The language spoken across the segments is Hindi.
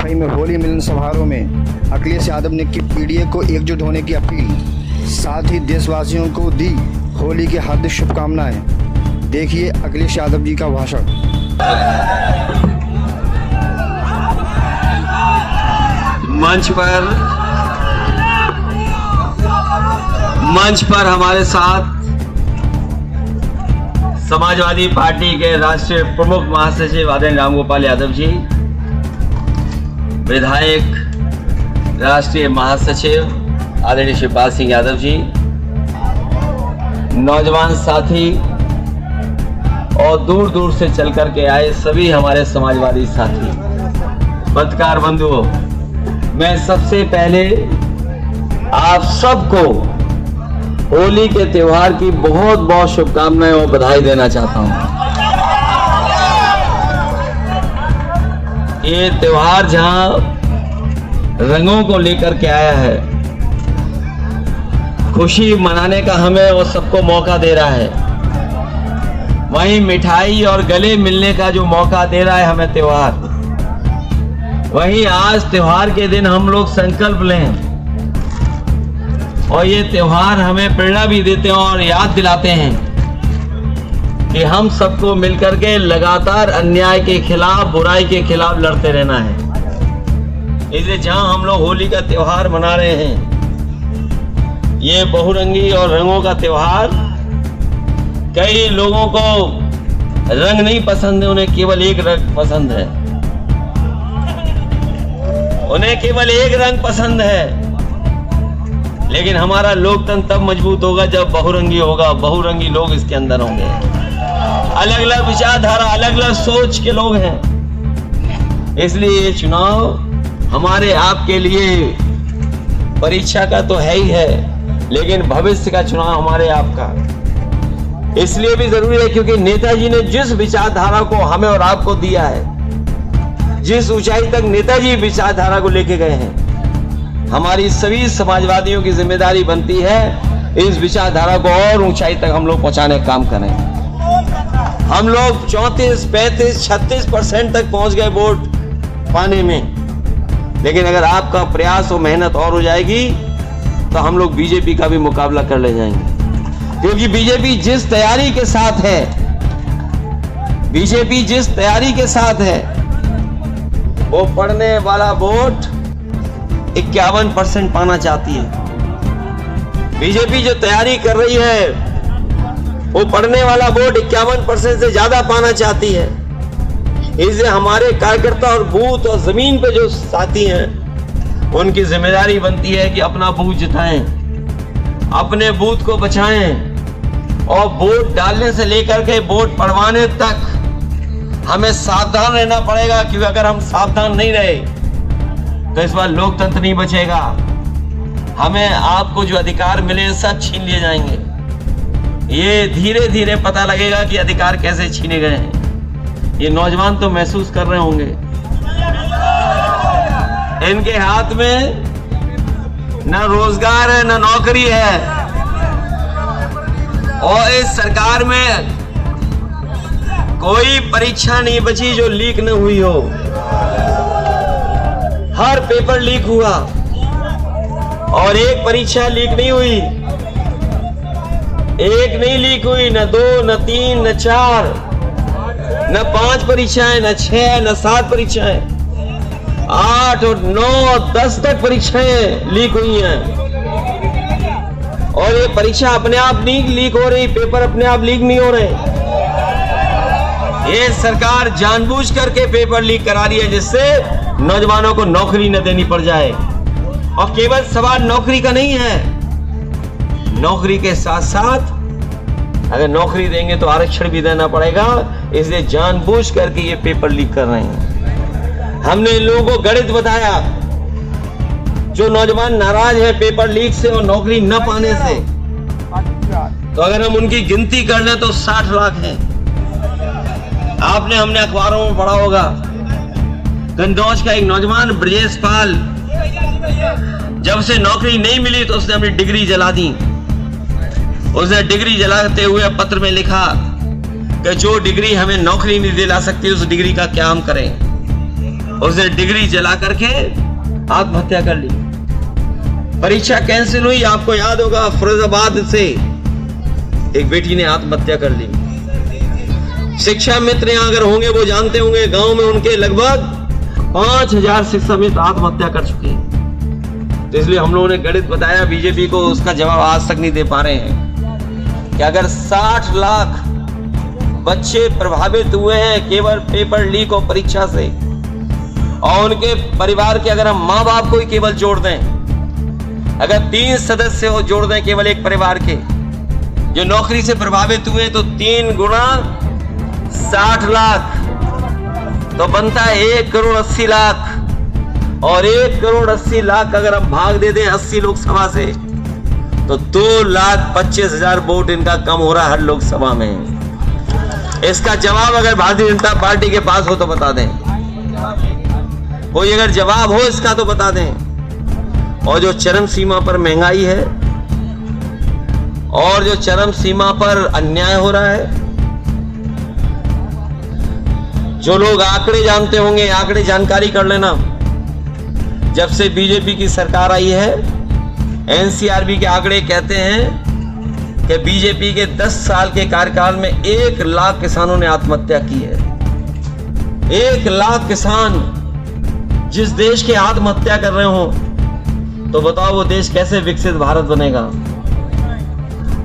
सफाई में होली मिलन समारोह में अखिलेश यादव ने की पीडीए को एकजुट होने की अपील, साथ ही देशवासियों को दी होली की हार्दिक शुभकामनाएं। देखिए अखिलेश यादव जी का भाषण। मंच पर हमारे साथ समाजवादी पार्टी के राष्ट्रीय प्रमुख महासचिव आदरणीय रामगोपाल यादव जी, विधायक राष्ट्रीय महासचिव आदरणीय शिवपाल सिंह यादव जी, नौजवान साथी और दूर दूर से चल कर के आए सभी हमारे समाजवादी साथी, पत्रकार बंधुओं, मैं सबसे पहले आप सबको होली के त्योहार की बहुत बहुत शुभकामनाएं और बधाई देना चाहता हूं। ये त्योहार जहां रंगों को लेकर के आया है, खुशी मनाने का हमें और सबको मौका दे रहा है, वहीं मिठाई और गले मिलने का जो मौका दे रहा है हमें त्योहार, वहीं आज त्योहार के दिन हम लोग संकल्प लें और ये त्योहार हमें प्रेरणा भी देते हैं और याद दिलाते हैं कि हम सबको मिलकर के लगातार अन्याय के खिलाफ, बुराई के खिलाफ लड़ते रहना है। इसलिए जहां हम लोग होली का त्योहार मना रहे हैं, ये बहुरंगी और रंगों का त्योहार, कई लोगों को रंग नहीं पसंद है, उन्हें केवल एक रंग पसंद है, उन्हें केवल एक रंग पसंद है। लेकिन हमारा लोकतंत्र तब मजबूत होगा जब बहुरंगी होगा, बहुरंगी लोग इसके अंदर होंगे, अलग अलग विचारधारा, अलग अलग सोच के लोग हैं। इसलिए ये चुनाव हमारे आपके लिए परीक्षा का तो है ही है, लेकिन भविष्य का चुनाव हमारे आपका इसलिए भी जरूरी है क्योंकि नेताजी ने जिस विचारधारा को हमें और आपको दिया है, जिस ऊंचाई तक नेताजी विचारधारा को लेके गए हैं, हमारी सभी समाजवादियों की जिम्मेदारी बनती है इस विचारधारा को और ऊंचाई तक हम लोग पहुंचाने का काम करें। हम लोग 34, 35, 36% तक पहुंच गए वोट पाने में, लेकिन अगर आपका प्रयास और मेहनत और हो जाएगी तो हम लोग बीजेपी का भी मुकाबला कर ले जाएंगे। क्योंकि बीजेपी जिस तैयारी के साथ है, बीजेपी जिस तैयारी के साथ है, वो पढ़ने वाला वोट 51% पाना चाहती है। बीजेपी जो तैयारी कर रही है, वो पढ़ने वाला वोट 51% से ज्यादा पाना चाहती है। इसलिए हमारे कार्यकर्ता और बूथ और जमीन पे जो साथी हैं, उनकी जिम्मेदारी बनती है कि अपना बूथ जिताएं, अपने बूथ को बचाएं और वोट डालने से लेकर के वोट पड़वाने तक हमें सावधान रहना पड़ेगा। क्योंकि अगर हम सावधान नहीं रहे तो इस बार लोकतंत्र नहीं बचेगा, हमें आपको जो अधिकार मिले सब छीन लिए जाएंगे। ये धीरे धीरे पता लगेगा कि अधिकार कैसे छीने गए हैं। ये नौजवान तो महसूस कर रहे होंगे, इनके हाथ में न रोजगार है न नौकरी है, और इस सरकार में कोई परीक्षा नहीं बची जो लीक न हुई हो। हर पेपर लीक हुआ और एक परीक्षा लीक नहीं हुई, एक नहीं लीक हुई, न 2, न 3, न 4, न 5 परीक्षाएं, न 6, न 7 परीक्षाएं, 8 और 9 और 10 तक परीक्षाएं लीक हुई हैं। और ये परीक्षा अपने आप नहीं लीक हो रही, पेपर अपने आप लीक नहीं हो रहे। ये सरकार जानबूझ करके पेपर लीक करा रही है जिससे नौजवानों को नौकरी न देनी पड़ जाए। और केवल सवाल नौकरी का नहीं है, नौकरी के साथ साथ अगर नौकरी देंगे तो आरक्षण भी देना पड़ेगा। इसलिए जानबूझ करके ये पेपर लीक कर रहे हैं। हमने इन लोगों को गणित बताया, जो नौजवान नाराज है पेपर लीक से और नौकरी न पाने से, तो अगर हम उनकी गिनती कर लें तो 60 लाख हैं। हमने अखबारों में पढ़ा होगा, कन्नौज का एक नौजवान ब्रजेश पाल, जब से नौकरी नहीं मिली तो उसने अपनी डिग्री जला दी। उसने डिग्री जलाते हुए पत्र में लिखा कि जो डिग्री हमें नौकरी नहीं दिला सकती उस डिग्री का क्या हम करें। उसने डिग्री जला करके आत्महत्या कर ली। परीक्षा कैंसिल हुई, आपको याद होगा फिरोजाबाद से एक बेटी ने आत्महत्या कर ली। शिक्षा मित्र यहां अगर होंगे वो जानते होंगे, गांव में उनके लगभग 5000 शिक्षा मित्र आत्महत्या कर चुके हैं। तो इसलिए हम लोगों ने गणित बताया, बीजेपी को उसका जवाब आज तक नहीं दे पा रहे हैं कि अगर 60 लाख बच्चे प्रभावित हुए हैं केवल पेपर लीक और परीक्षा से, और उनके परिवार के अगर हम माँ बाप को ही केवल जोड़ दें, अगर 3 सदस्य हो जोड़ दें केवल एक परिवार के जो नौकरी से प्रभावित हुए, तो 3 गुणा 60 लाख तो बनता है 1 करोड़ 80 लाख। और 1 करोड़ 80 लाख अगर हम भाग दे दें 80 लोकसभा से, तो 2,25,000 वोट इनका कम हो रहा है हर लोकसभा में। इसका जवाब अगर भारतीय जनता पार्टी के पास हो तो बता दें, कोई अगर जवाब हो इसका तो बता दें। और जो चरम सीमा पर महंगाई है और जो चरम सीमा पर अन्याय हो रहा है, जो लोग आंकड़े जानते होंगे आंकड़े जानकारी कर लेना। जब से बीजेपी की सरकार आई है, एनसीआरबी के आंकड़े कहते हैं कि बीजेपी के 10 साल के कार्यकाल में 1 लाख किसानों ने आत्महत्या की है। 1 लाख किसान जिस देश के आत्महत्या कर रहे हो, तो बताओ वो देश कैसे विकसित भारत बनेगा।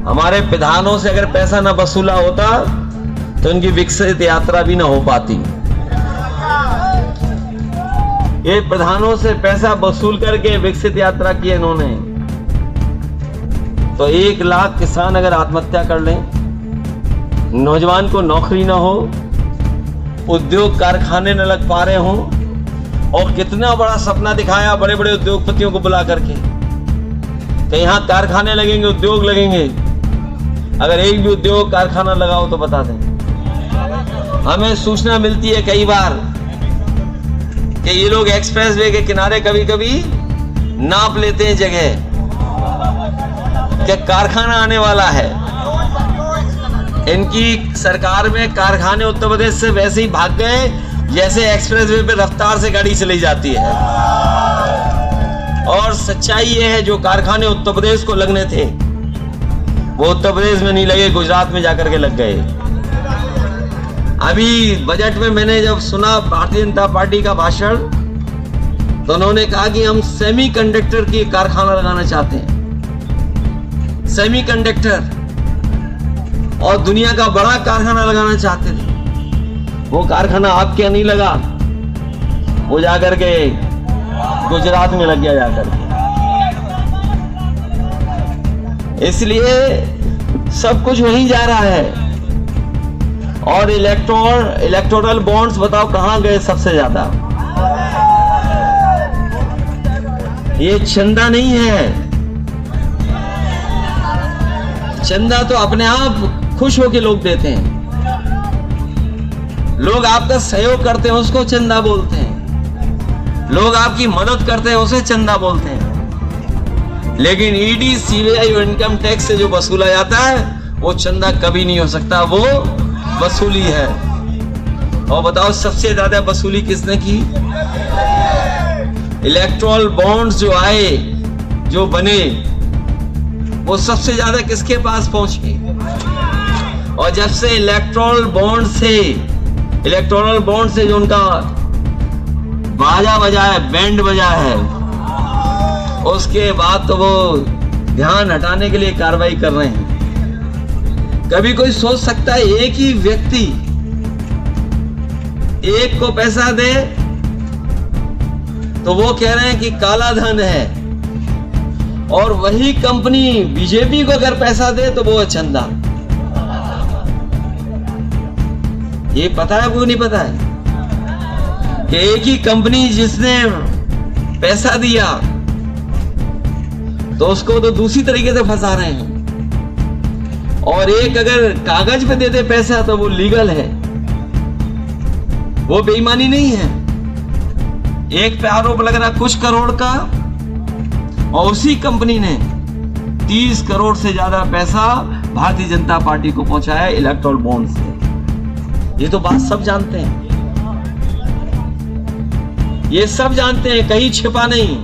हमारे प्रधानों से अगर पैसा ना वसूला होता तो इनकी विकसित यात्रा भी ना हो पाती। ये प्रधानों से पैसा वसूल करके विकसित यात्रा की इन्होंने। तो 1 लाख किसान अगर आत्महत्या कर लें, नौजवान को नौकरी ना हो, उद्योग कारखाने न लग पा रहे हो, और कितना बड़ा सपना दिखाया बड़े बड़े उद्योगपतियों को बुला करके कि यहां कारखाने लगेंगे, उद्योग लगेंगे। अगर एक भी उद्योग कारखाना लगाओ तो बता दें। हमें सूचना मिलती है कई बार कि ये लोग एक्सप्रेस वे के किनारे कभी कभी नाप लेते हैं जगह कि कारखाना आने वाला है। इनकी सरकार में कारखाने उत्तर प्रदेश से वैसे ही भाग गए जैसे एक्सप्रेस वे पे रफ्तार से गाड़ी चली जाती है। और सच्चाई ये है, जो कारखाने उत्तर प्रदेश को लगने थे वो उत्तर प्रदेश में नहीं लगे, गुजरात में जाकर के लग गए। अभी बजट में मैंने जब सुना भारतीय जनता पार्टी का भाषण, तो उन्होंने कहा कि हम सेमीकंडक्टर की कारखाना लगाना चाहते हैं, सेमीकंडक्टर, और दुनिया का बड़ा कारखाना लगाना चाहते थे। वो कारखाना आपके नहीं लगा, वो जाकर के गुजरात में लग गया जाकर के। इसलिए सब कुछ वहीं जा रहा है। और इलेक्टोरल बॉन्ड्स बताओ कहां गए सबसे ज्यादा। ये चंदा नहीं है, चंदा तो अपने आप खुश होके लोग देते हैं। लोग आपका सहयोग करते हैं उसको चंदा बोलते हैं, लोग आपकी मदद करते हैं उसे चंदा बोलते हैं। लेकिन ईडी, सीबीआई और इनकम टैक्स से जो वसूला जाता है वो चंदा कभी नहीं हो सकता, वो वसूली है। और बताओ सबसे ज्यादा वसूली किसने की? इलेक्टोरल बॉन्ड्स जो आए, जो बने, वो सबसे ज्यादा किसके पास पहुंचे? और जब से इलेक्टोरल बॉन्ड से जो उनका बाजा बजा है, बैंड बजा है, उसके बाद तो वो ध्यान हटाने के लिए कार्रवाई कर रहे हैं। कभी कोई सोच सकता है एक ही व्यक्ति एक को पैसा दे तो वो कह रहे हैं कि काला धन है, और वही कंपनी बीजेपी को अगर पैसा दे तो वो है चंदा। ये पता है वो नहीं पता है कि एक ही कंपनी जिसने पैसा दिया तो उसको तो दूसरी तरीके से फंसा रहे हैं, और एक अगर कागज पे दे दे पैसा तो वो लीगल है, वो बेईमानी नहीं है। एक पे आरोप लग रहा कुछ करोड़ का, और उसी कंपनी ने 30 करोड़ से ज्यादा पैसा भारतीय जनता पार्टी को पहुंचाया इलेक्टोरल बॉन्ड से। ये तो बात सब जानते हैं। ये सब जानते हैं, कहीं छिपा नहीं।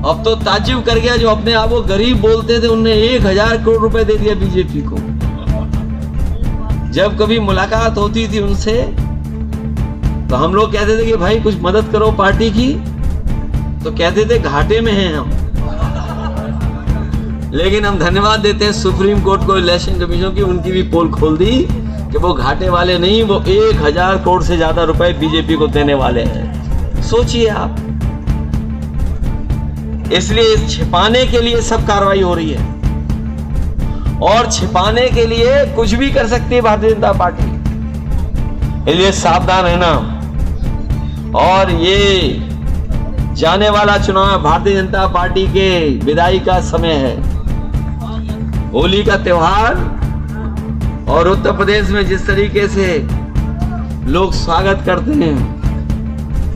अब तो ताज्जुब कर गया, जो अपने आप को गरीब बोलते थे उनने 1000 करोड़ रुपए दे दिया बीजेपी को। जब कभी मुलाकात होती थी उनसे तो हम लोग कहते थे कि भाई कुछ मदद करो पार्टी की, तो कहते थे घाटे में हैं हम। लेकिन हम धन्यवाद देते हैं सुप्रीम कोर्ट को, इलेक्शन कमीशन की, उनकी भी पोल खोल दी कि वो घाटे वाले नहीं, वो 1000 करोड़ से ज्यादा रुपए बीजेपी को देने वाले हैं। सोचिए आप। इसलिए छिपाने के लिए सब कार्रवाई हो रही है, और छिपाने के लिए कुछ भी कर सकती है भारतीय जनता पार्टी। इसलिए सावधान रहना। और ये जाने वाला चुनाव भारतीय जनता पार्टी के विदाई का समय है, होली का त्योहार। और उत्तर प्रदेश में जिस तरीके से लोग स्वागत करते हैं,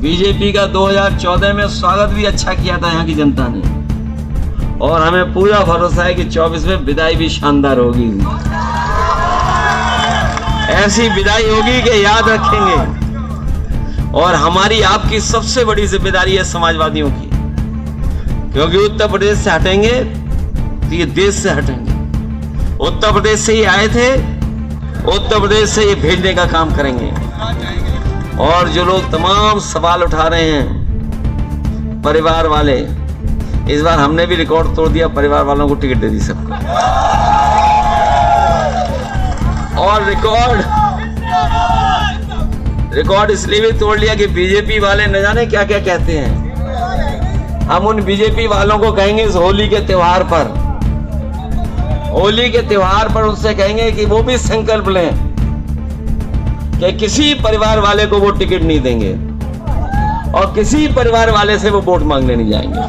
बीजेपी का 2014 में स्वागत भी अच्छा किया था यहाँ की जनता ने, और हमें पूरा भरोसा है कि 24 में विदाई भी शानदार होगी। ऐसी विदाई होगी कि याद रखेंगे। और हमारी आपकी सबसे बड़ी जिम्मेदारी है समाजवादियों की, क्योंकि उत्तर प्रदेश से हटेंगे तो ये देश से हटेंगे। उत्तर प्रदेश से ही आए थे, उत्तर प्रदेश से ये भेजने का काम करेंगे। और जो लोग तमाम सवाल उठा रहे हैं परिवार वाले, इस बार हमने भी रिकॉर्ड तोड़ दिया, परिवार वालों को टिकट दे दी सबको। और रिकॉर्ड इसलिए भी तोड़ लिया कि बीजेपी वाले न जाने क्या क्या कहते हैं। हम उन बीजेपी वालों को कहेंगे इस होली के त्योहार पर, होली के त्योहार पर उनसे कहेंगे कि वो भी संकल्प लें कि किसी परिवार वाले को वो टिकट नहीं देंगे, और किसी परिवार वाले से वो वोट मांगने नहीं जाएंगे,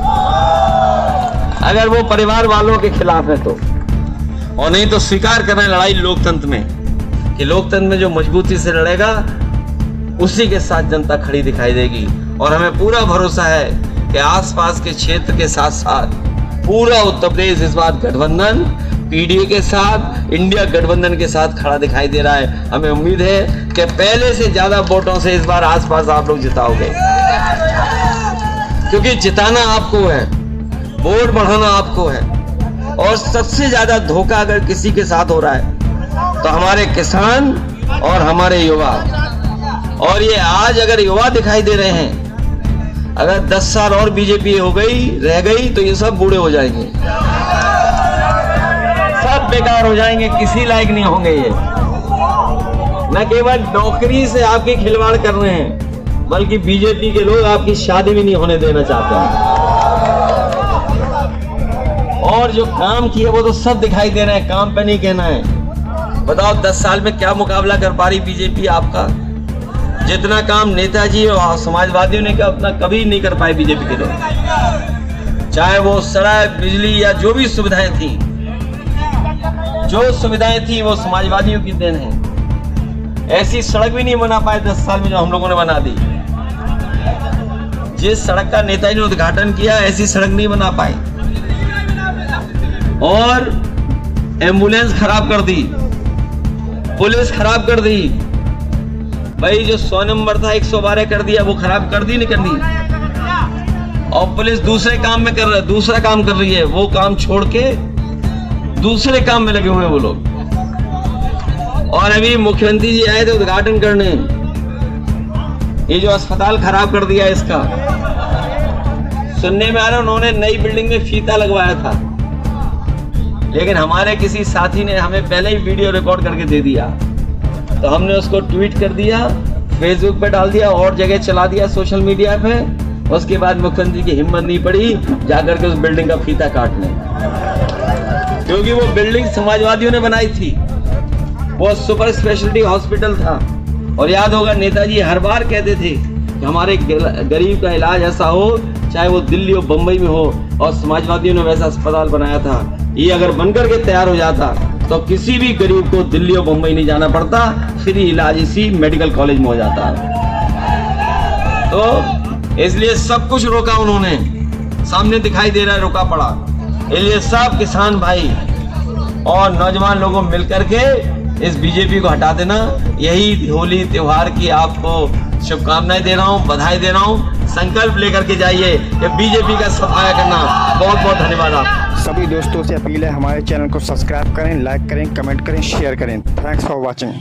अगर वो परिवार वालों के खिलाफ है तो। और नहीं तो स्वीकार करना लड़ाई लोकतंत्र में, कि लोकतंत्र में जो मजबूती से लड़ेगा उसी के साथ जनता खड़ी दिखाई देगी। और हमें पूरा भरोसा है कि आसपास के क्षेत्र के साथ साथ पूरा उत्तर प्रदेश इस बार गठबंधन पीडीए के साथ, इंडिया गठबंधन के साथ खड़ा दिखाई दे रहा है। हमें उम्मीद है कि पहले से ज्यादा वोटों से इस बार आसपास आप लोग जिताओगे, क्योंकि जिताना आपको है, वोट बढ़ाना आपको है। और सबसे ज्यादा धोखा अगर किसी के साथ हो रहा है तो हमारे किसान और हमारे युवा। और ये आज अगर युवा दिखाई दे रहे हैं, अगर 10 साल और बीजेपी रह गई तो ये सब बूढ़े हो जाएंगे, सब बेकार हो जाएंगे, किसी लायक नहीं होंगे ये। न केवल नौकरी से आपके खिलवाड़ कर रहे हैं, बल्कि बीजेपी के लोग आपकी शादी भी नहीं होने देना चाहते हैं। और जो काम किए वो तो सब दिखाई दे रहे हैं, काम पे नहीं कहना है। बताओ 10 साल में क्या मुकाबला कर पा रही बीजेपी आपका? जितना काम नेताजी और समाजवादियों ने किया उतना कभी नहीं कर पाए बीजेपी के लोग। चाहे वो सड़क, बिजली या जो भी सुविधाएं थी, वो समाजवादियों की देन है। ऐसी सड़क भी नहीं बना पाए 10 साल में जो हम लोगों ने बना दी। जिस सड़क का नेताजी ने उद्घाटन किया, ऐसी सड़क नहीं बना पाए। और एम्बुलेंस खराब कर दी, पुलिस खराब कर दी। भाई जो 100 नंबर था 112 कर दिया, वो खराब कर दी नहीं कर दी। और पुलिस दूसरा काम कर रही है, वो काम छोड़ के दूसरे काम में लगे हुए हैं वो लोग। और अभी मुख्यमंत्री जी आए थे उद्घाटन करने, ये जो अस्पताल खराब कर दिया इसका, सुनने में आ रहा है उन्होंने नई बिल्डिंग में फीता लगवाया था, लेकिन हमारे किसी साथी ने हमें पहले ही वीडियो रिकॉर्ड करके दे दिया, तो हमने उसको ट्वीट कर दिया, फेसबुक पे डाल दिया और जगह चला दिया सोशल मीडिया पे। उसके बाद मुख्यमंत्री की हिम्मत नहीं पड़ी जाकर के उस बिल्डिंग का फीता काटने, क्योंकि वो बिल्डिंग समाजवादियों ने बनाई थी, वो सुपर स्पेशलिटी हॉस्पिटल था। और याद होगा नेताजी हर बार कहते थे कि हमारे गरीब का इलाज ऐसा हो, चाहे वो दिल्ली हो बम्बई में हो, और समाजवादियों ने वैसा अस्पताल बनाया था। ये अगर बनकर के तैयार हो जाता तो किसी भी गरीब को दिल्ली और बम्बई नहीं जाना पड़ता, फ्री इलाज इसी मेडिकल कॉलेज में हो जाता। तो इसलिए सब कुछ रोका उन्होंने, सामने दिखाई दे रहा है रोका पड़ा। इसलिए सब किसान भाई और नौजवान लोगों मिलकर के इस बीजेपी को हटा देना, यही होली त्योहार की आपको शुभकामनाएं दे रहा हूँ, बधाई दे रहा हूँ। संकल्प लेकर के जाइए कि बीजेपी का सफाया करना। बहुत बहुत धन्यवाद आप सभी दोस्तों से अपील है, हमारे चैनल को सब्सक्राइब करें, लाइक करें, कमेंट करें, शेयर करें। Thanks for watching.